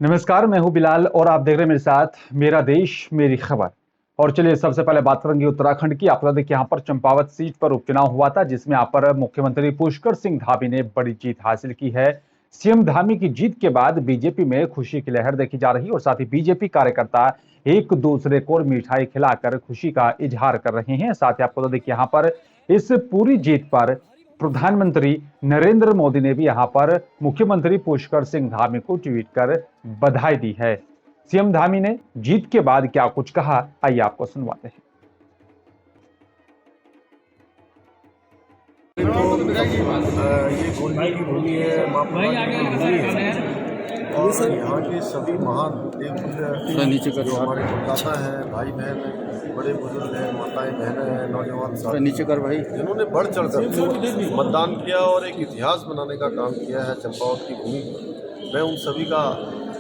नमस्कार, मैं हूं बिलाल और आप देख रहे हैं मेरे साथ मेरा देश मेरी खबर। और चलिए सबसे पहले बात करेंगे उत्तराखंड की। आपको देखिए यहाँ पर चंपावत सीट पर उपचुनाव हुआ था, जिसमें यहाँ पर मुख्यमंत्री पुष्कर सिंह धामी ने बड़ी जीत हासिल की है। सीएम धामी की जीत के बाद बीजेपी में खुशी की लहर देखी जा रही है और साथ ही बीजेपी कार्यकर्ता एक दूसरे को मिठाई खिलाकर खुशी का इजहार कर रहे हैं। साथ ही आपको तो देखिए यहाँ पर इस पूरी जीत पर प्रधानमंत्री नरेंद्र मोदी ने भी यहां पर मुख्यमंत्री पुष्कर सिंह धामी को ट्वीट कर बधाई दी है। सीएम धामी ने जीत के बाद क्या कुछ कहा, आइए आपको सुनवाते हैं। ये गोल्डी की भूमि है, माँ भवानी की भूमि है और यहाँ के सभी महान देवपुत्र जो हमारे मतदाता हैं, भाई बहन हैं, बड़े बुजुर्ग हैं, माताएं बहनें हैं, नौजवान साथी नीचे कर भाई, जिन्होंने बढ़ चढ़कर मतदान किया और एक इतिहास बनाने का काम किया है चंपावत की भूमि पर। मैं उन सभी का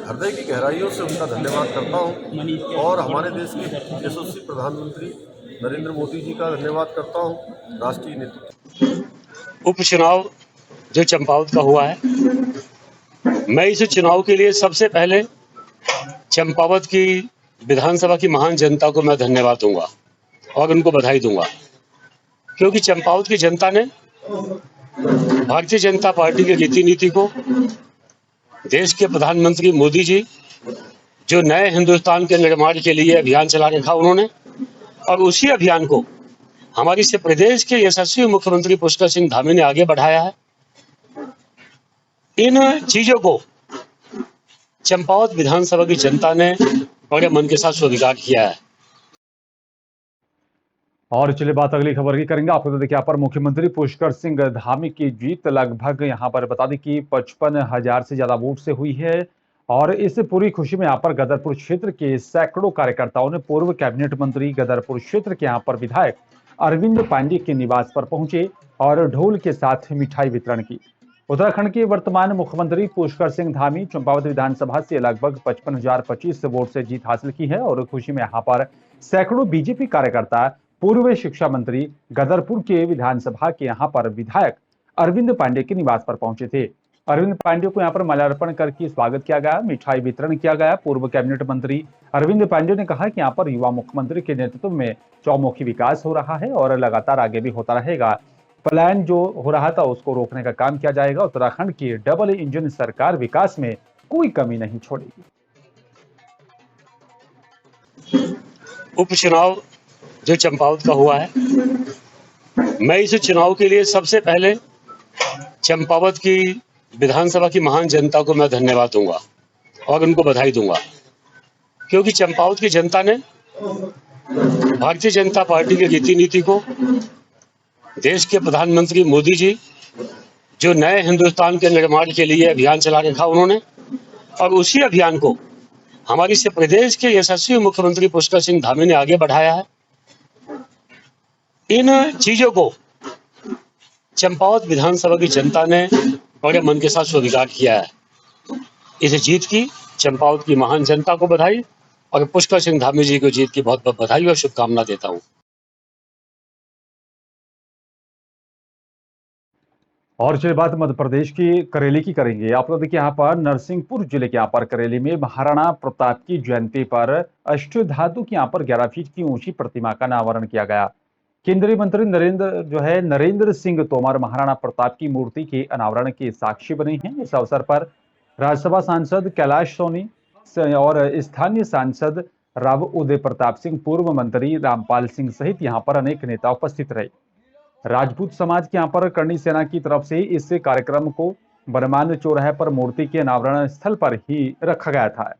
हृदय की गहराइयों से उनका धन्यवाद करता हूँ और हमारे देश के यशस्वी प्रधानमंत्री नरेंद्र मोदी जी का धन्यवाद करता हूँ। राष्ट्रीय नेतृत्व उपचुनाव जो चंपावत का हुआ है, मैं इस चुनाव के लिए सबसे पहले चंपावत की विधानसभा की महान जनता को मैं धन्यवाद दूंगा और उनको बधाई दूंगा, क्योंकि चंपावत की जनता ने भारतीय जनता पार्टी की रीति नीति को, देश के प्रधानमंत्री मोदी जी जो नए हिंदुस्तान के निर्माण के लिए अभियान चला रखा उन्होंने, और उसी अभियान को हमारी से प्रदेश के यशस्वी मुख्यमंत्री पुष्कर सिंह धामी ने आगे बढ़ाया है। इन चीजों को चंपावत विधानसभा की जनता ने बड़े मन के साथ स्वीकार किया है। और चलिए बात अगली खबर की करेंगे। आपको तो देखिए यहाँ पर मुख्यमंत्री पुष्कर सिंह धामी की जीत लगभग यहाँ पर बता दें कि 55,000 से ज्यादा वोट से हुई है। और इस पूरी खुशी में यहाँ पर गदरपुर क्षेत्र के सैकड़ों कार्यकर्ताओं ने पूर्व कैबिनेट मंत्री, गदरपुर क्षेत्र के यहाँ पर विधायक अरविंद पांडे के निवास पर पहुंचे और ढोल के साथ मिठाई वितरण की। उत्तराखंड के वर्तमान मुख्यमंत्री पुष्कर सिंह धामी चंपावत विधानसभा से लगभग 55,025 वोट से जीत हासिल की है और खुशी में यहाँ पर सैकड़ों बीजेपी कार्यकर्ता पूर्व शिक्षा मंत्री, गदरपुर के विधानसभा के यहाँ पर विधायक अरविंद पांडे के निवास पर पहुंचे थे। अरविंद पांडे को यहाँ पर माल्यार्पण करके स्वागत किया गया, मिठाई वितरण किया गया। पूर्व कैबिनेट मंत्री अरविंद पांडे ने कहा कि यहाँ पर युवा मुख्यमंत्री के नेतृत्व में चौमुखी विकास हो रहा है और लगातार आगे भी होता रहेगा। पलायन जो हो रहा था उसको रोकने का काम किया जाएगा। उत्तराखंड की डबल इंजन सरकार विकास में कोई कमी नहीं छोड़ेगी। उपचुनाव जो चंपावत का हुआ है, मैं इस चुनाव के लिए सबसे पहले चंपावत की विधानसभा की महान जनता को मैं धन्यवाद दूंगा और उनको बधाई दूंगा, क्योंकि चंपावत की जनता ने भारतीय जनता पार्टी की रीति नीति को, देश के प्रधानमंत्री मोदी जी जो नए हिंदुस्तान के निर्माण के लिए अभियान चला रखा उन्होंने, और उसी अभियान को हमारी से प्रदेश के यशस्वी मुख्यमंत्री पुष्कर सिंह धामी ने आगे बढ़ाया है। इन चीजों को चंपावत विधानसभा की जनता ने बड़े मन के साथ स्वीकार किया है। इस जीत की चंपावत की महान जनता को बधाई और पुष्कर सिंह धामी जी को जीत की बहुत बहुत बधाई और शुभकामना देता हूं। और चलिए बात मध्य प्रदेश की करेली की करेंगे। आप लोग देखिए यहाँ पर नरसिंहपुर जिले के यहाँ पर करेली में महाराणा प्रताप की जयंती पर अष्टधातु की यहाँ पर 11 फीट की ऊंची प्रतिमा का अनावरण किया गया। केंद्रीय मंत्री नरेंद्र सिंह तोमर महाराणा प्रताप की मूर्ति के अनावरण के साक्षी बने हैं। इस अवसर पर राज्यसभा सांसद कैलाश सोनी और स्थानीय सांसद राव उदय प्रताप सिंह, पूर्व मंत्री रामपाल सिंह सहित यहाँ पर अनेक नेता उपस्थित रहे। राजपूत समाज के यहाँ पर करणी सेना की तरफ से इस कार्यक्रम को बरमान चौराहे पर मूर्ति के अनावरण स्थल पर ही रखा गया था।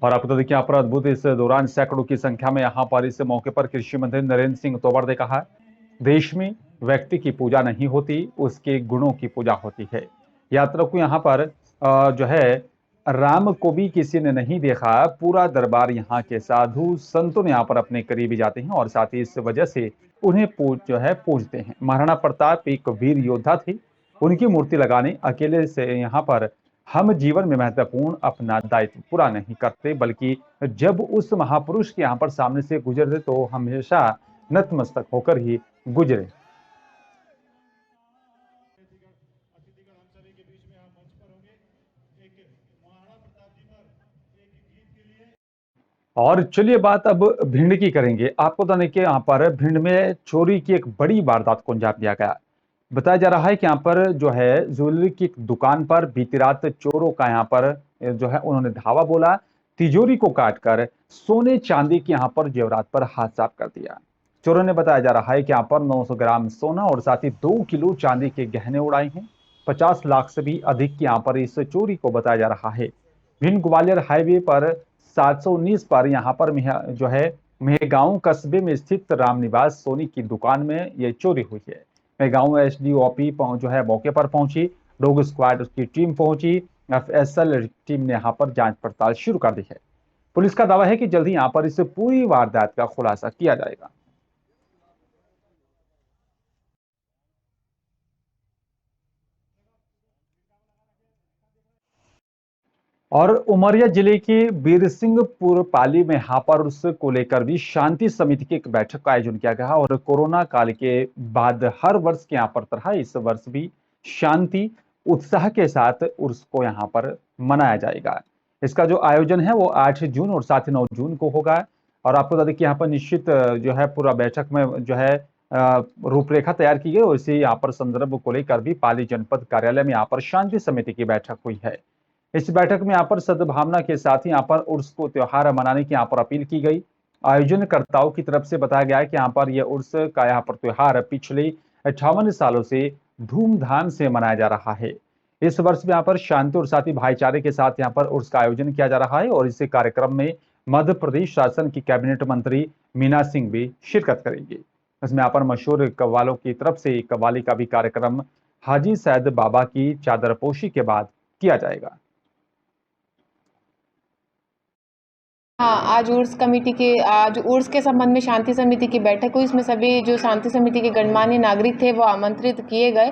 और आपको तो देखिए यहाँ पर अद्भुत, इस दौरान सैकड़ों की संख्या में यहाँ पर इस मौके पर कृषि मंत्री नरेंद्र सिंह तोमर ने कहा, देश में व्यक्ति की पूजा नहीं होती, उसके गुणों की पूजा होती है। यात्रा को यहाँ पर जो है राम को भी किसी ने नहीं देखा, पूरा दरबार यहाँ के साधु संतों ने यहाँ पर अपने करीबी जाते हैं और साथ ही इस वजह से उन्हें पूजते हैं। महाराणा प्रताप एक वीर योद्धा थे। उनकी मूर्ति लगाने अकेले से यहाँ पर हम जीवन में महत्वपूर्ण अपना दायित्व पूरा नहीं करते, बल्कि जब उस महापुरुष के यहाँ पर सामने से गुजरते तो हमेशा नतमस्तक होकर ही गुजरे। और चलिए बात अब भिंड की करेंगे। आपको बता दें कि यहाँ पर भिंड में चोरी की एक बड़ी वारदात को अंजाम दिया गया। बताया जा रहा है कि यहाँ पर जो है ज्वेलरी की एक दुकान पर बीती रात चोरों का यहाँ पर जो है उन्होंने धावा बोला, तिजोरी को काटकर सोने चांदी की यहाँ पर जेवरात पर हाथ साफ कर दिया। चोरों ने बताया जा रहा है कि यहाँ पर 900 ग्राम सोना और साथ ही 2 किलो चांदी के गहने उड़ाए हैं। 50 लाख से भी अधिक की यहाँ पर इस चोरी को बताया जा रहा है। भिंड ग्वालियर हाईवे पर 719 पर यहाँ पर जो है मेहगांव कस्बे में स्थित रामनिवास सोनी की दुकान में ये चोरी हुई है। मेहगांव एसडीओपी जो है मौके पर पहुंची, डॉग स्क्वाड उसकी टीम पहुंची, एफएसएल टीम ने यहाँ पर जांच पड़ताल शुरू कर दी है। पुलिस का दावा है कि जल्द ही यहाँ पर इस पूरी वारदात का खुलासा किया जाएगा। और उमरिया जिले के बीरसिंहपुर पाली में हापुड़ को लेकर भी शांति समिति की एक बैठक का आयोजन किया गया और कोरोना काल के बाद हर वर्ष के यहाँ पर तरह इस वर्ष भी शांति उत्साह के साथ उर्स को यहाँ पर मनाया जाएगा। इसका जो आयोजन है वो 8 जून और साथ ही 9 जून को होगा। और आपको बता दें कि यहाँ पर निश्चित जो है पूरा बैठक में जो है रूपरेखा तैयार की गई और इसी यहाँ पर संदर्भ को लेकर भी पाली जनपद कार्यालय में यहाँ पर शांति समिति की बैठक हुई है। इस बैठक में यहाँ पर सद्भावना के साथ ही यहाँ पर उर्स को त्योहार मनाने की यहाँ पर अपील की गई। आयोजनकर्ताओं की तरफ से बताया गया है कि यहाँ पर यह उर्स का यहाँ पर त्योहार पिछले 58 सालों से धूमधाम से मनाया जा रहा है। इस वर्ष में यहाँ पर शांति और साथ ही भाईचारे के साथ यहाँ पर उर्स का आयोजन किया जा रहा है और इस कार्यक्रम में मध्य प्रदेश शासन की कैबिनेट मंत्री मीना सिंह भी शिरकत करेंगी। इसमें यहाँ पर मशहूर कव्वालों की तरफ से कव्वाली का भी कार्यक्रम हाजी सैयद बाबा की चादरपोशी के बाद किया जाएगा। हाँ, आज उर्स के संबंध में शांति समिति की बैठक हुई। इसमें सभी जो शांति समिति के गणमान्य नागरिक थे वो आमंत्रित किए गए।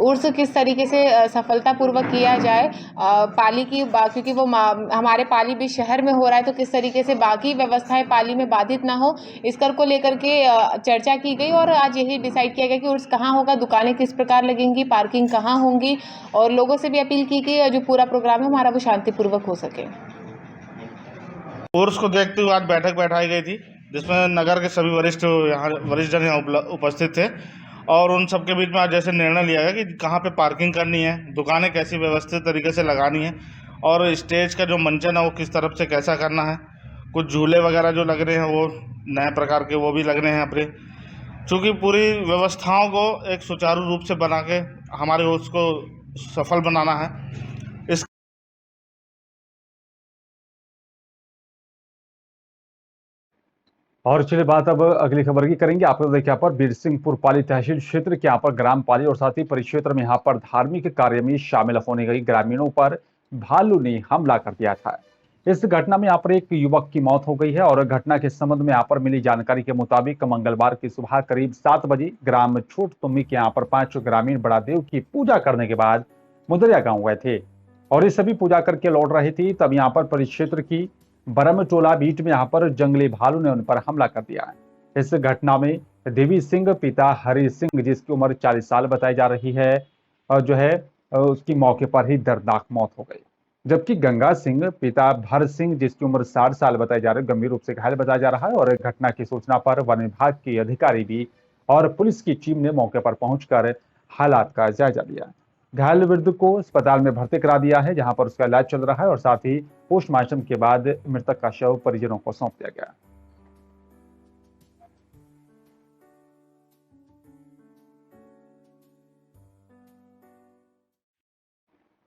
उर्स किस तरीके से सफलतापूर्वक किया जाए, पाली की क्योंकि वो हमारे पाली भी शहर में हो रहा है, तो किस तरीके से बाकी व्यवस्थाएं पाली में बाधित ना हो, इस कर को लेकर के चर्चा की गई। और आज यही डिसाइड किया गया कि उर्स कहाँ होगा, दुकानें किस प्रकार लगेंगी, पार्किंग कहाँ होंगी, और लोगों से भी अपील की कि जो पूरा प्रोग्राम है हमारा वो शांतिपूर्वक हो सके। उर्स को देखते हुए आज बैठक बैठाई गई थी, जिसमें नगर के सभी वरिष्ठ जन यहाँ उपस्थित थे और उन सबके बीच में आज जैसे निर्णय लिया गया कि कहाँ पे पार्किंग करनी है, दुकानें कैसी व्यवस्थित तरीके से लगानी है और स्टेज का जो मंचन है वो किस तरफ से कैसा करना है। कुछ झूले वगैरह जो लग रहे हैं वो नए प्रकार के वो भी लग रहे हैं अपने, चूँकि पूरी व्यवस्थाओं को एक सुचारू रूप से बना के हमारे उर्स को सफल बनाना है। और चलिए बात अब अगली खबर की करेंगे। आपको देखिए यहाँ पर बीरसिंहपुर पाली तहसील क्षेत्र के यहाँ पर ग्राम पाली और साथ ही परिक्षेत्र में यहाँ पर धार्मिक कार्य में शामिल होने गई ग्रामीणों पर भालू ने हमला कर दिया था। इस घटना में यहाँ पर एक युवक की मौत हो गई है और घटना के संबंध में यहाँ पर मिली जानकारी के मुताबिक मंगलवार की सुबह करीब 7 बजे ग्राम छोट तुम्मी के यहाँ पर 5 ग्रामीण बड़ादेव की पूजा करने के बाद मुदरिया गाँव गए थे और ये सभी पूजा करके लौट रहे थे। तब यहाँ पर परिक्षेत्र की बरमटोला बीट में यहाँ पर जंगली भालू ने उन पर हमला कर दिया। इस घटना में देवी सिंह पिता हरि सिंह, जिसकी उम्र 40 साल बताई जा रही है, और जो है उसकी मौके पर ही दर्दनाक मौत हो गई। जबकि गंगा सिंह पिता भर सिंह, जिसकी उम्र 60 साल बताई जा रही है, गंभीर रूप से घायल बताया जा रहा है। और घटना की सूचना पर वन विभाग के अधिकारी भी और पुलिस की टीम ने मौके पर पहुंचकर हालात का जायजा लिया। घायल वृद्ध को अस्पताल में भर्ती करा दिया है, जहां पर उसका इलाज चल रहा है और साथ ही पोस्टमार्टम के बाद मृतक का शव परिजनों को सौंप दिया गया।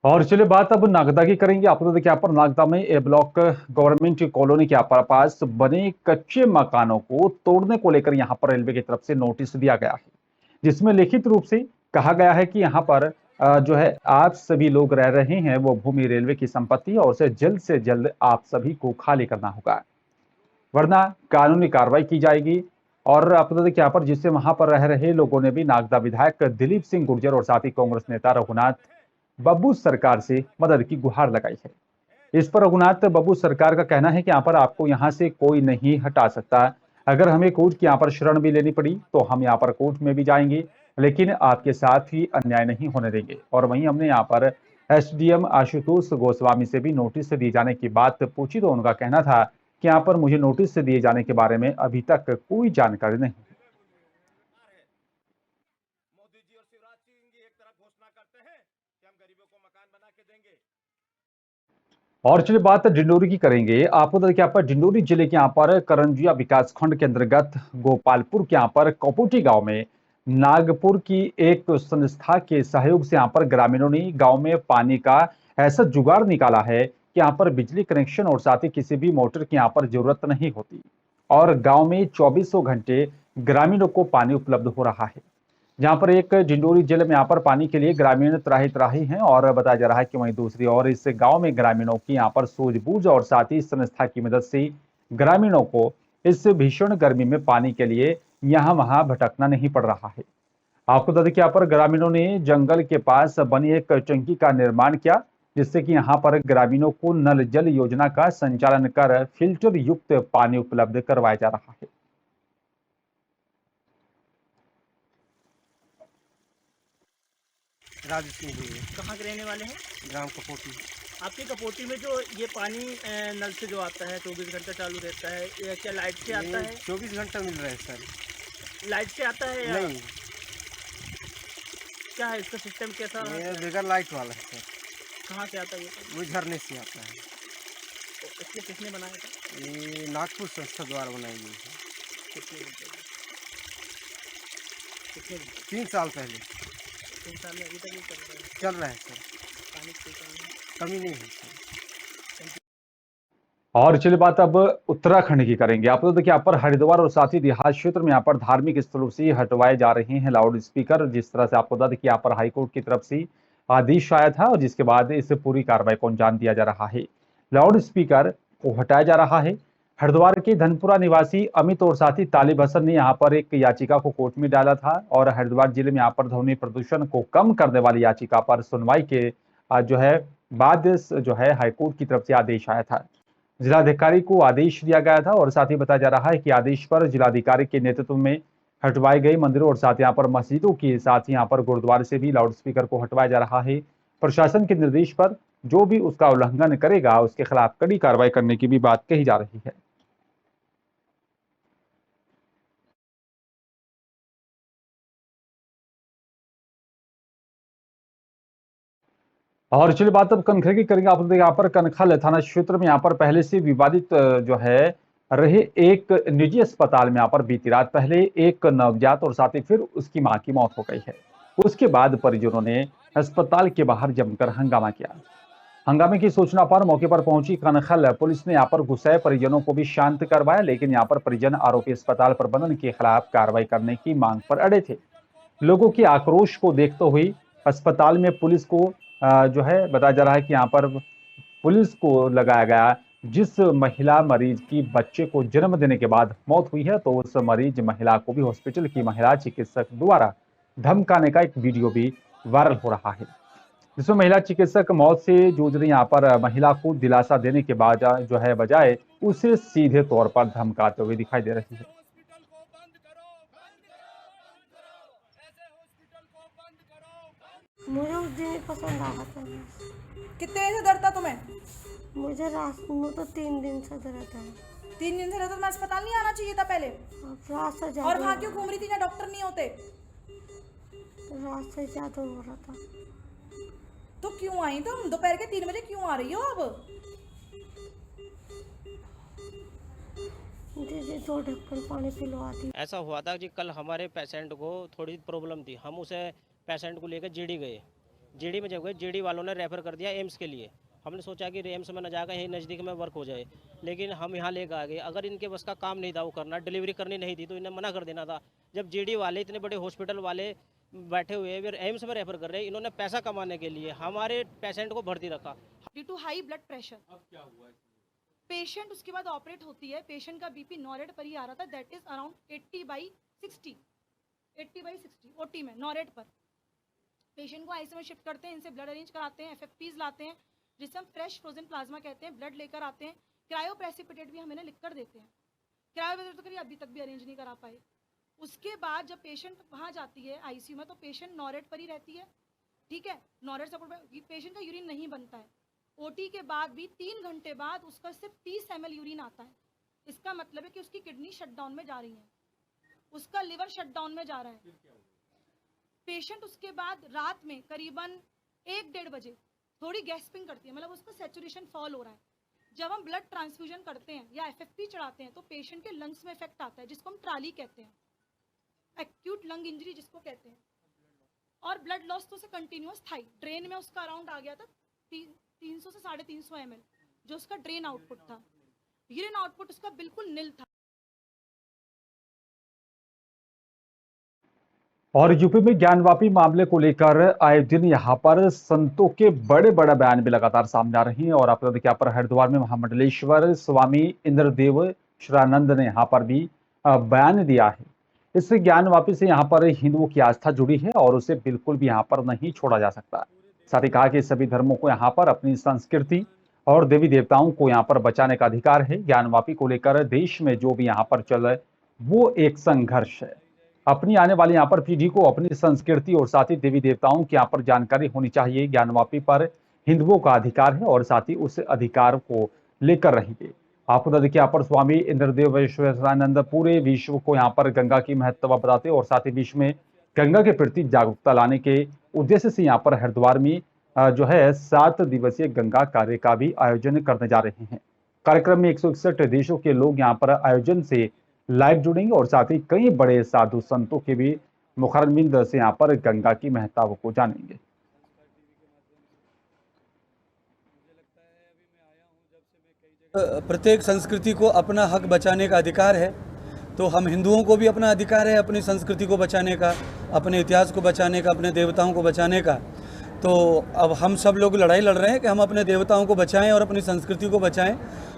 और चलिए बात अब नागदा की करेंगे। आपको देखिए यहाँ पर नागदा में ए ब्लॉक गवर्नमेंट कॉलोनी के पास बने कच्चे मकानों को तोड़ने को लेकर यहाँ पर रेलवे की तरफ से नोटिस दिया गया है, जिसमें लिखित रूप से कहा गया है कि यहाँ पर जो है आप सभी लोग रह रहे हैं वो भूमि रेलवे की संपत्ति और उसे जल्द से जल्द आप सभी को खाली करना होगा, वरना कानूनी कार्रवाई की जाएगी। और आप बता दें कि यहाँ पर जिससे वहां पर रह रहे लोगों ने भी नागदा विधायक दिलीप सिंह गुर्जर और साथ ही कांग्रेस नेता रघुनाथ बब्बू सरकार से मदद की गुहार लगाई है। इस पर रघुनाथ बब्बू सरकार का कहना है कि यहाँ पर आपको यहाँ से कोई नहीं हटा सकता। अगर हमें कोर्ट की यहाँ पर शरण भी लेनी पड़ी तो हम यहाँ पर कोर्ट में भी जाएंगे, लेकिन आपके साथ ही अन्याय नहीं होने देंगे। और वहीं हमने यहाँ पर एसडीएम आशुतोष गोस्वामी से भी नोटिस दिए जाने की बात पूछी तो उनका कहना था कि यहाँ पर मुझे नोटिस से दिए जाने के बारे में अभी तक कोई जानकारी नहीं। मोदी जी और शिवराज सिंह एक तरफ घोषणा करते हैं कि हम गरीबों को मकान बना के देंगे। और चलिए बात डिंडोरी की करेंगे। आपको बता दें कि यहाँ पर डिंडोरी जिले के यहाँ पर करंजिया विकासखंड के अंतर्गत गोपालपुर के यहाँ पर कपोटी गांव में नागपुर की एक संस्था के सहयोग से यहाँ पर ग्रामीणों ने गांव में पानी का ऐसा जुगाड़ निकाला है कि यहाँ पर बिजली कनेक्शन और साथ ही किसी भी मोटर की यहाँ पर जरूरत नहीं होती और गांव में 24 घंटे ग्रामीणों को पानी उपलब्ध हो रहा है। जहां पर एक डिंडोरी जिले में यहाँ पर पानी के लिए ग्रामीण त्राही त्राही हैं और बताया जा रहा है कि वहीं दूसरी ओर इस गांव में ग्रामीणों की यहाँ पर सूझबूझ और साथ ही संस्था की मदद से ग्रामीणों को इस भीषण गर्मी में पानी के लिए यहाँ वहां भटकना नहीं पड़ रहा है। आपको बता दें कि यहाँ पर ग्रामीणों ने जंगल के पास बनी एक टंकी का निर्माण किया जिससे कि यहाँ पर ग्रामीणों को नल जल योजना का संचालन कर फिल्टर युक्त पानी उपलब्ध करवाया जा रहा है। राजू सिंह हुए कहाँ के रहने वाले हैं? ग्राम कपोटी। आपके कपोटी में जो ये पानी नल से जो आता है 24 घंटा चालू रहता है, ये क्या लाइट से आता है? 24 घंटा मिल रहा है सर। लाइट से आता है या नहीं, क्या है इसका सिस्टम कैसा है? ये बगैर लाइट वाला है सर। कहाँ से आता है ये पानी? वो झरने से आता है। तो इसको किसने बनाया था? ये नागपुर संस्था द्वारा बनाई गई है कितने दिन पहले? कितने दिन पहले? 3 साल पहले। 3 साल में अभी तक ये चल रहा है? चल रहा है सर, पानी की कोई कमी नहीं? कमी नहीं है सर। और चलिए बात अब उत्तराखंड की करेंगे। आपको देखिए यहाँ पर हरिद्वार और साथ ही देहात क्षेत्र में यहाँ पर धार्मिक स्थलों से हटवाए जा रहे हैं लाउड स्पीकर। जिस तरह से आपको बता दें कि यहाँ पर हाईकोर्ट की तरफ से आदेश आया था और जिसके बाद इस पूरी कार्रवाई को अंजाम दिया जा रहा है। लाउड स्पीकर को हटाया जा रहा है। हरिद्वार के धनपुरा निवासी अमित और साथी तालिब हसन ने यहाँ पर एक याचिका को कोर्ट में डाला था और हरिद्वार जिले में यहाँ पर ध्वनि प्रदूषण को कम करने वाली याचिका पर सुनवाई के जो है बाद जो है हाईकोर्ट की तरफ से आदेश आया था। जिलाधिकारी को आदेश दिया गया था और साथ ही बताया जा रहा है कि आदेश पर जिलाधिकारी के नेतृत्व में हटवाए गए मंदिरों और साथ यहाँ पर मस्जिदों के साथ ही यहाँ पर गुरुद्वारे से भी लाउडस्पीकर को हटवाया जा रहा है। प्रशासन के निर्देश पर जो भी उसका उल्लंघन करेगा उसके खिलाफ कड़ी कार्रवाई करने की भी बात कही जा रही है। और चलिए बात अब कनखल की करेंगे। आप यहाँ पर कनखल थाना क्षेत्र में यहाँ पर पहले से विवादित जो है रहे एक निजी अस्पताल में यहाँ पर बीती रात पहले एक नवजात और साथ ही फिर उसकी मां की मौत हो गई है। उसके बाद परिजनों ने अस्पताल के बाहर जमकर हंगामा किया। हंगामे की सूचना पर मौके पर पहुंची कनखल पुलिस ने यहाँ पर गुस्साए परिजनों को भी शांत करवाया, लेकिन यहाँ पर परिजन आरोपी अस्पताल प्रबंधन के खिलाफ कार्रवाई करने की मांग पर अड़े थे। लोगों के आक्रोश को देखते हुए अस्पताल में पुलिस को जो है बताया जा रहा है कि यहाँ पर पुलिस को लगाया गया। जिस महिला मरीज की बच्चे को जन्म देने के बाद मौत हुई है तो उस मरीज महिला को भी हॉस्पिटल की महिला चिकित्सक द्वारा धमकाने का एक वीडियो भी वायरल हो रहा है, जिसमें महिला चिकित्सक मौत से जूझ रही यहाँ पर महिला को दिलासा देने के बाद जो है बजाय उसे सीधे तौर पर धमकाते हुए दिखाई दे रही है। मुझे उस दिन ही पसंद आया था। कितने दिन से दर्द था तुम्हें? मुझे रात में तो 3 दिन से दर्द है। 3 दिन से दर्द, तुम्हें अस्पताल नहीं आना चाहिए था पहले? रात से ज्यादा। और वहाँ क्यों घूम रही थी जहाँ डॉक्टर नहीं होते? रात से ज्यादा हो रहा था। तो क्यों आई तुम? दोपहर के 3 बजे क्यों आ रही हो अब? दीदी 2 ढक्कन पानी पिलवा दी। ऐसा हुआ था कि कल हमारे पेशेंट को थोड़ी प्रॉब्लम थी, हम उसे पेशेंट को लेकर जीडी गए। जीडी में जब गए, जीडी वालों ने रेफ़र कर दिया एम्स के लिए। हमने सोचा कि एम्स में न जाकर यहीं नज़दीक में वर्क हो जाए, लेकिन हम यहाँ लेकर आ गए। अगर इनके बस का काम नहीं था वो करना, डिलीवरी करनी नहीं थी तो इन्हें मना कर देना था। जब जीडी वाले इतने बड़े हॉस्पिटल वाले बैठे हुए फिर एम्स में रेफ़र कर रहे हैं, इन्होंने पैसा कमाने के लिए हमारे पेशेंट को भर्ती रखा। Due to high blood pressure. अब क्या हुआ? पेशेंट उसके बाद ऑपरेट होती है, पेशेंट का बीपी नॉरेट पर ही आ रहा था, दैट इज अराउंड 80/60 ओटी में नॉरेट पर। पेशेंट को आईसीयू में शिफ्ट करते हैं, इनसे ब्लड अरेंज कराते हैं, एफएफपीज लाते हैं जिसे हम फ्रेश फ्रोजन प्लाज्मा कहते हैं, ब्लड लेकर आते हैं। क्रायो प्रेसिपिटेट भी हम इन्हें लिख कर देते हैं। क्रायो प्रेसिपिटेट तो करिए अभी तक भी अरेंज नहीं करा पाए। उसके बाद जब पेशेंट वहाँ जाती है आईसीयू में तो पेशेंट नॉरेट पर ही रहती है, ठीक है। नॉरेट सपोर्ट में पेशेंट का यूरिन नहीं बनता है। ओटी के बाद भी 3 घंटे बाद उसका सिर्फ 30 ml यूरिन आता है। इसका मतलब है कि उसकी किडनी शटडाउन में जा रही है, उसका लिवर शटडाउन में जा रहा है। पेशेंट उसके बाद रात में करीबन 1-1:30 बजे थोड़ी गैस्पिंग करती है, मतलब उसका सैचुरेशन फॉल हो रहा है। जब हम ब्लड ट्रांसफ्यूजन करते हैं या FFP चढ़ाते हैं तो पेशेंट के लंग्स में इफेक्ट आता है, जिसको हम ट्राली कहते हैं, एक्यूट लंग इंजरी जिसको कहते हैं। और ब्लड लॉस तो उसे कंटिन्यूअस था ही। ड्रेन में उसका अराउंड आ गया था 300 से 350 ml, जो उसका ड्रेन आउटपुट था। यूरिन आउटपुट उसका बिल्कुल नील था। और यूपी में ज्ञानवापी मामले को लेकर आए दिन यहाँ पर संतों के बड़े बड़े बयान भी लगातार सामने आ रही हैं। और आपको देखिए यहाँ पर हरिद्वार में महामंडलेश्वर स्वामी इंद्रदेव शिवानंद ने यहाँ पर भी बयान दिया है। इस ज्ञानवापी से यहाँ पर हिंदुओं की आस्था जुड़ी है और उसे बिल्कुल भी यहाँ पर नहीं छोड़ा जा सकता। साथ ही कहा कि सभी धर्मों को यहाँ पर अपनी संस्कृति और देवी देवताओं को यहाँ पर बचाने का अधिकार है। ज्ञानवापी को लेकर देश में जो भी यहाँ पर चल रहा है वो एक संघर्ष है। अपनी आने वाली यहाँ पर पीढ़ी को अपनी संस्कृति और साथ ही देवी देवताओं की यहाँ पर जानकारी होनी चाहिए। ज्ञानवापी पर हिंदुओं का अधिकार है और साथ ही उस अधिकार को लेकर रहेंगे। आपको बता दें कि यहाँ पर स्वामी इंद्रदेव शिवानंद पूरे विश्व को यहाँ पर गंगा की महत्व बताते और साथ ही विश्व में गंगा के प्रति जागरूकता लाने के उद्देश्य से यहाँ पर हरिद्वार में जो है 7 दिवसीय गंगा कार्य का भी आयोजन करने जा रहे हैं। कार्यक्रम में 161 देशों के लोग यहाँ पर आयोजन से लाइव जुड़ेंगे और साथ ही कई बड़े साधु संतों के भी मुखारबिंद से यहाँ पर गंगा की महत्व को जानेंगे। प्रत्येक संस्कृति को अपना हक बचाने का अधिकार है, तो हम हिंदुओं को भी अपना अधिकार है अपनी संस्कृति को बचाने का, अपने इतिहास को बचाने का, अपने देवताओं को बचाने का। तो अब हम सब लोग लड़ाई लड़ रहे हैं कि हम अपने देवताओं को बचाएं और अपनी संस्कृति को बचाएं।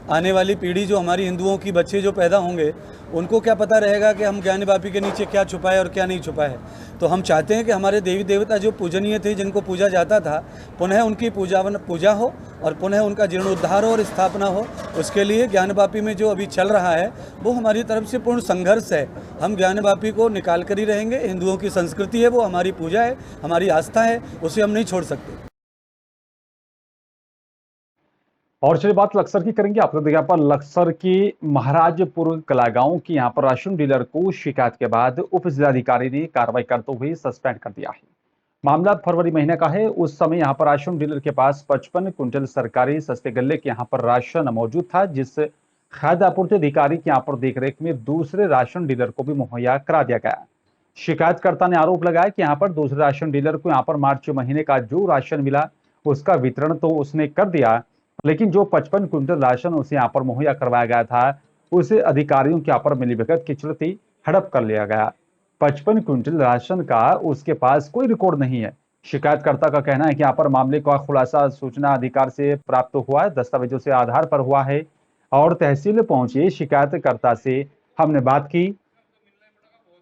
आने वाली पीढ़ी जो हमारी हिंदुओं की बच्चे जो पैदा होंगे उनको क्या पता रहेगा कि हम ज्ञानवापी के नीचे क्या छुपा है और क्या नहीं छुपा है। तो हम चाहते हैं कि हमारे देवी देवता जो पूजनीय थे, जिनको पूजा जाता था, पुनः उनकी पूजा हो और पुनः उनका जीर्णोद्धार और स्थापना हो। उसके लिए ज्ञानवापी में जो अभी चल रहा है वो हमारी तरफ से पूर्ण संघर्ष है। हम ज्ञानवापी को निकाल कर ही रहेंगे। हिंदुओं की संस्कृति है, वो हमारी पूजा है, हमारी आस्था है, उसे हम नहीं छोड़ सकते। और चलिए बात लक्सर की करेंगे। आपको देखिए यहाँ पर लक्सर की महाराजपुर कलागांव की यहाँ पर राशन डीलर को शिकायत के बाद उप जिलाधिकारी ने कार्रवाई करते हुए सस्पेंड कर दिया है। मामला फरवरी महीने का है। उस समय यहाँ पर राशन डीलर के पास 55 क्विंटल सरकारी सस्ते गल्ले के यहाँ पर राशन मौजूद था, जिस खाद्य आपूर्ति अधिकारी के यहाँ पर देखरेख में दूसरे राशन डीलर को भी मुहैया करा दिया गया। शिकायतकर्ता ने आरोप लगाया कि यहाँ पर दूसरे राशन डीलर को यहाँ पर मार्च महीने का जो राशन मिला उसका वितरण तो उसने कर दिया, लेकिन जो 55 क्विंटल राशन उसे यहाँ पर मुहैया करवाया गया था उसे अधिकारियों के यहाँ पर मिलीभगत के चलते हड़प कर लिया गया। 55 क्विंटल राशन का उसके पास कोई रिकॉर्ड नहीं है। शिकायतकर्ता का कहना है कि यहाँ पर मामले का खुलासा सूचना अधिकार से प्राप्त हुआ है, दस्तावेजों से आधार पर हुआ है और तहसील पहुंचे शिकायतकर्ता से हमने बात की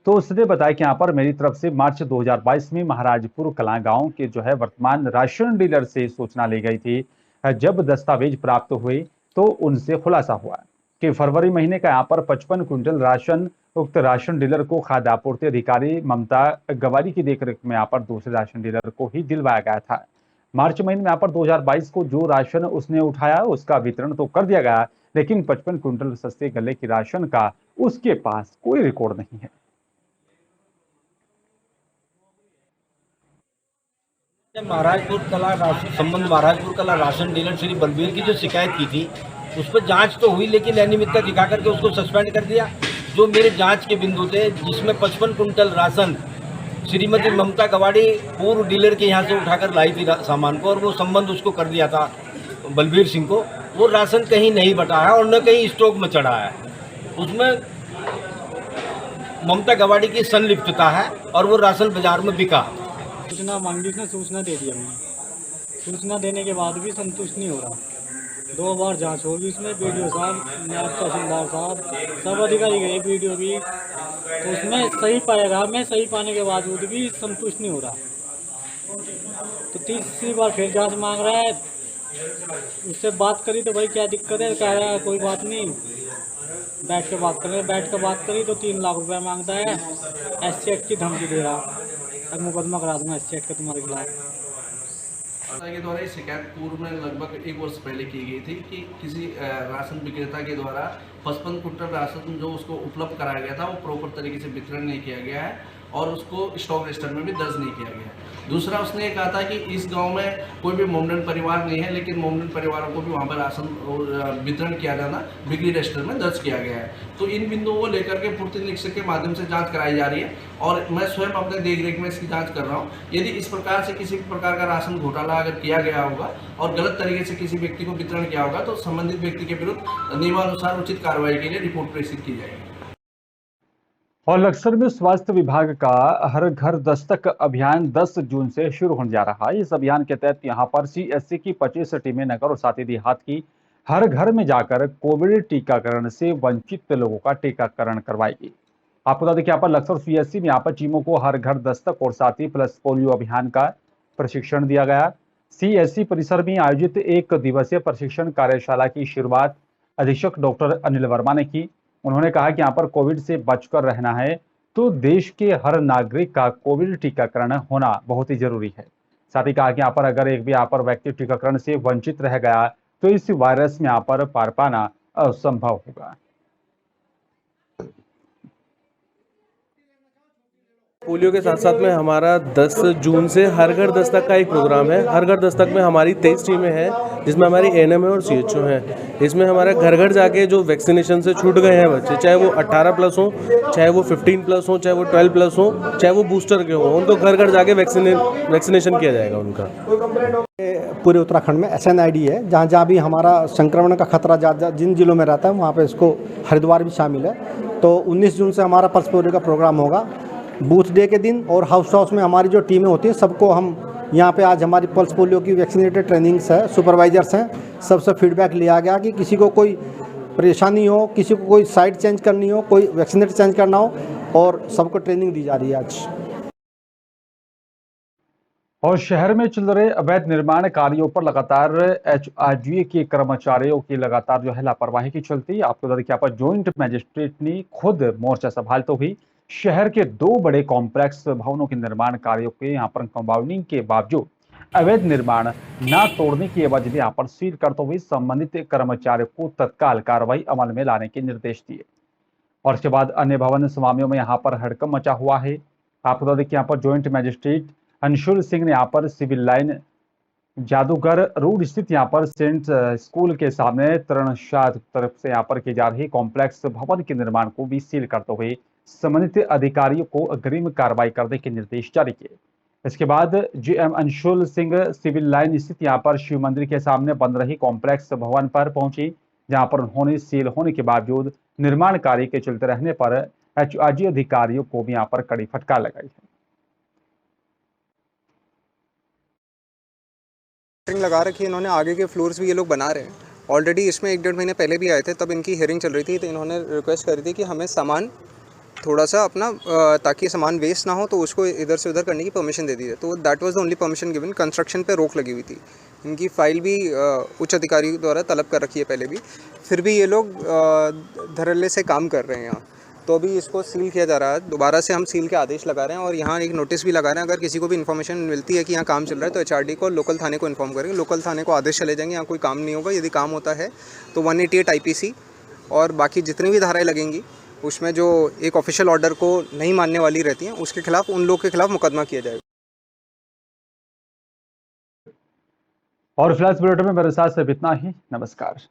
तो उसने बताया कि यहाँ पर मेरी तरफ से मार्च 2022 में महाराजपुर कलागांव के जो है वर्तमान राशन डीलर से सूचना ली गई थी। जब दस्तावेज प्राप्त हुए तो उनसे खुलासा हुआ कि फरवरी महीने का यहाँ पर 55 क्विंटल राशन उक्त राशन डीलर को खाद्य आपूर्ति अधिकारी ममता गवारी की देखरेख में यहाँ पर दूसरे राशन डीलर को ही दिलवाया गया था। मार्च महीने में यहाँ पर 2022 को जो राशन उसने उठाया उसका वितरण तो कर दिया गया, लेकिन 55 क्विंटल सस्ते गले की राशन का उसके पास कोई रिकॉर्ड नहीं है। महाराजपुर कला राशन डीलर श्री बलबीर की जो शिकायत की थी उस पर जांच तो हुई, लेकिन अनियमितता दिखा करके उसको सस्पेंड कर दिया। जो मेरे जांच के बिंदु थे जिसमें 55 क्विंटल राशन श्रीमती ममता गवाड़ी पूर्व डीलर के यहाँ से उठाकर लाई थी सामान को, और वो संबंध उसको कर दिया था बलबीर सिंह को। वो राशन कहीं नहीं बटा है और न कहीं स्टॉक में चढ़ा है। उसमें ममता गवाड़ी की संलिप्तता है और वो राशन बाजार में बिका। सूचना मांगी, उसने सूचना दे दी हमने। सूचना देने के बाद भी संतुष्ट नहीं हो रहा। 2 बार जांच होगी इसमें, बीडीओ साहब, नायब तहसीलदार साहब, सब अधिकारी गए, बीडीओ भी, तो उसमें सही पाएगा। मैं सही पाने के बावजूद भी संतुष्ट नहीं हो रहा। तो तीसरी बार फिर जांच मांग रहा है। उससे बात करी तो भाई क्या दिक्कत है, कह रहा है कोई बात नहीं, बैठ के बात करें। बैठ के बात करी तो 3 लाख रुपये मांगता है। SC एक्ट की धमकी दे रहा, अब मुकदमा करा दूंगा SC एक्ट का तुम्हारे खिलाफ। के द्वारा ये शिकायत पूर्व में लगभग 1 वर्ष पहले की गई थी कि किसी राशन विक्रेता के द्वारा 55 कुंटल राशन जो उसको उपलब्ध कराया गया था वो प्रॉपर तरीके से वितरण नहीं किया गया है और उसको स्टॉक रजिस्टर में भी दर्ज नहीं किया गया है। दूसरा, उसने ये कहा था कि इस गांव में कोई भी मोमडन परिवार नहीं है, लेकिन मोमडन परिवारों को भी वहां पर राशन वितरण किया जाना बिक्री रजिस्टर में दर्ज किया गया है। तो इन बिंदुओं को लेकर के पूर्ति निरीक्षक के माध्यम से जांच कराई जा रही है और मैं स्वयं अपने देख रेख में इसकी जांच कर रहा हूँ। यदि इस प्रकार से किसी भी प्रकार का राशन घोटाला अगर किया गया होगा और गलत तरीके से किसी व्यक्ति को वितरण किया होगा तो संबंधित व्यक्ति के विरुद्ध नियमानुसार उचित कार्रवाई के लिए रिपोर्ट प्रेषित की जाएगी। और लक्सर में स्वास्थ्य विभाग का हर घर दस्तक अभियान 10 जून से शुरू होने जा रहा है। इस अभियान के तहत यहां पर CSC की 25 टीमें नगर और साथ ही देहात की हर घर में जाकर कोविड टीकाकरण से वंचित लोगों का टीकाकरण करवाएगी। आपको बता दें कि यहाँ पर लक्सर CSC में यहाँ पर टीमों को हर घर दस्तक और साथ ही प्लस पोलियो अभियान का प्रशिक्षण दिया गया। CSC परिसर में आयोजित 1 दिवसीय प्रशिक्षण कार्यशाला की शुरुआत अधीक्षक डॉक्टर अनिल वर्मा ने की। उन्होंने कहा कि यहाँ पर कोविड से बचकर रहना है तो देश के हर नागरिक का कोविड टीकाकरण होना बहुत ही जरूरी है। साथ ही कहा कि यहाँ पर अगर एक भी यहाँ पर व्यक्ति टीकाकरण से वंचित रह गया तो इस वायरस में यहाँ पर पार पाना असंभव होगा। पोलियो के साथ साथ में हमारा 10 जून से हर घर दस्तक का एक प्रोग्राम है। हर घर दस्तक में हमारी 23 टीमें हैं जिसमें हमारी ANM और CHO हैं। इसमें हमारे घर घर जाके जो वैक्सीनेशन से छूट गए हैं बच्चे, चाहे वो 18 प्लस हो, चाहे वो 15 प्लस हो, चाहे वो 12 प्लस हो, चाहे वो बूस्टर के हों, उनको घर घर जाके वैक्सीनेशन किया जाएगा उनका। पूरे उत्तराखंड में SNID है, जहाँ जहाँ भी हमारा संक्रमण का खतरा जिन जिलों में रहता है वहाँ पे इसको हरिद्वार भी शामिल है। तो 19 जून से हमारा पल्स पोलियो का प्रोग्राम होगा। बूथ डे के दिन और हाउस में हमारी जो टीमें होती हैं सबको हम यहाँ पे आज हमारी पल्स पोलियो की वैक्सीनेटेड ट्रेनिंग्स है, सुपरवाइजर्स हैं, सबसे फीडबैक लिया गया कि किसी को कोई परेशानी हो, किसी को कोई साइट चेंज करनी हो, कोई वैक्सीनेट चेंज करना हो, और सबको ट्रेनिंग दी जा रही है आज। और शहर में चल रहे अवैध निर्माण कार्यों पर लगातार HRGA के कर्मचारियों की लगातार जो है लापरवाही की चलती आपको बता दें कि यहाँ पर ज्वाइंट मजिस्ट्रेट ने खुद मोर्चा संभालते हुए शहर के 2 बड़े कॉम्प्लेक्स भवनों के निर्माण कार्यों के यहाँ पर कंपाउंडिंग के बावजूद अवैध निर्माण न तोड़ने की एवज में यहाँ पर सील करते हुए संबंधित कर्मचारियों को तत्काल कार्रवाई अमल में लाने के निर्देश दिए। और इसके बाद अन्य भवन स्वामियों में यहाँ पर हड़कंप मचा हुआ है। आपको बता दें कि यहाँ पर ज्वाइंट मजिस्ट्रेट अंशुल सिंह ने यहाँ पर सिविल लाइन जादूगर रोड स्थित यहाँ पर सेंट स्कूल के सामने तरणशाह तरफ से यहाँ पर की जा रही कॉम्प्लेक्स भवन के निर्माण को भी सील करते हुए संबंधित अधिकारियों को अग्रिम कार्रवाई करने के निर्देश जारी किए। इसके बाद GM Anshul Singh civil line स्थित यहाँ पर शिव मंदिर के सामने बन रही कॉम्प्लेक्स भवन पर पहुंची, जहां पर उन्होंने सील होने के बावजूद निर्माण कार्य के चलते रहने पर HRG अधिकारियों को भी यहाँ पर कड़ी फटकार लगाई है। लगा रखी है इन्होंने, आगे के फ्लोर्स भी ये लोग बना रहे हैं। ऑलरेडी इसमें 1-1.5 महीने पहले भी आए थे, तब इनकी हियरिंग चल रही थी, तो इन्होंने रिक्वेस्ट करी थी कि हमें सामान थोड़ा सा अपना ताकि सामान वेस्ट ना हो तो उसको इधर से उधर करने की परमिशन दे दी है। तो that was the only permission given. Construction पे रोक लगी हुई थी। इनकी फाइल भी उच्च अधिकारी द्वारा तलब कर रखी है पहले भी, फिर भी ये लोग धड़ल्ले से काम कर रहे हैं यहाँ। तो अभी इसको सील किया जा रहा है। दोबारा से हम सील के आदेश लगा रहे हैं और यहाँ एक नोटिस भी लगा रहे हैं। अगर किसी को भी इन्फॉर्मेशन मिलती है कि यहाँ काम चल रहा है तो HRD को, लोकल थाने को इन्फॉर्म करेंगे। लोकल थाने को आदेश चले जाएंगे, यहाँ कोई काम नहीं होगा। यदि काम होता है तो 188 IPC और बाकी जितनी भी धाराएं लगेंगी उसमें जो एक ऑफिशियल ऑर्डर को नहीं मानने वाली रहती हैं उसके खिलाफ, उन लोग के खिलाफ मुकदमा किया जाएगा। और फिलहाल इस बुलेटिन में मेरे साथ सिर्फ इतना ही। नमस्कार।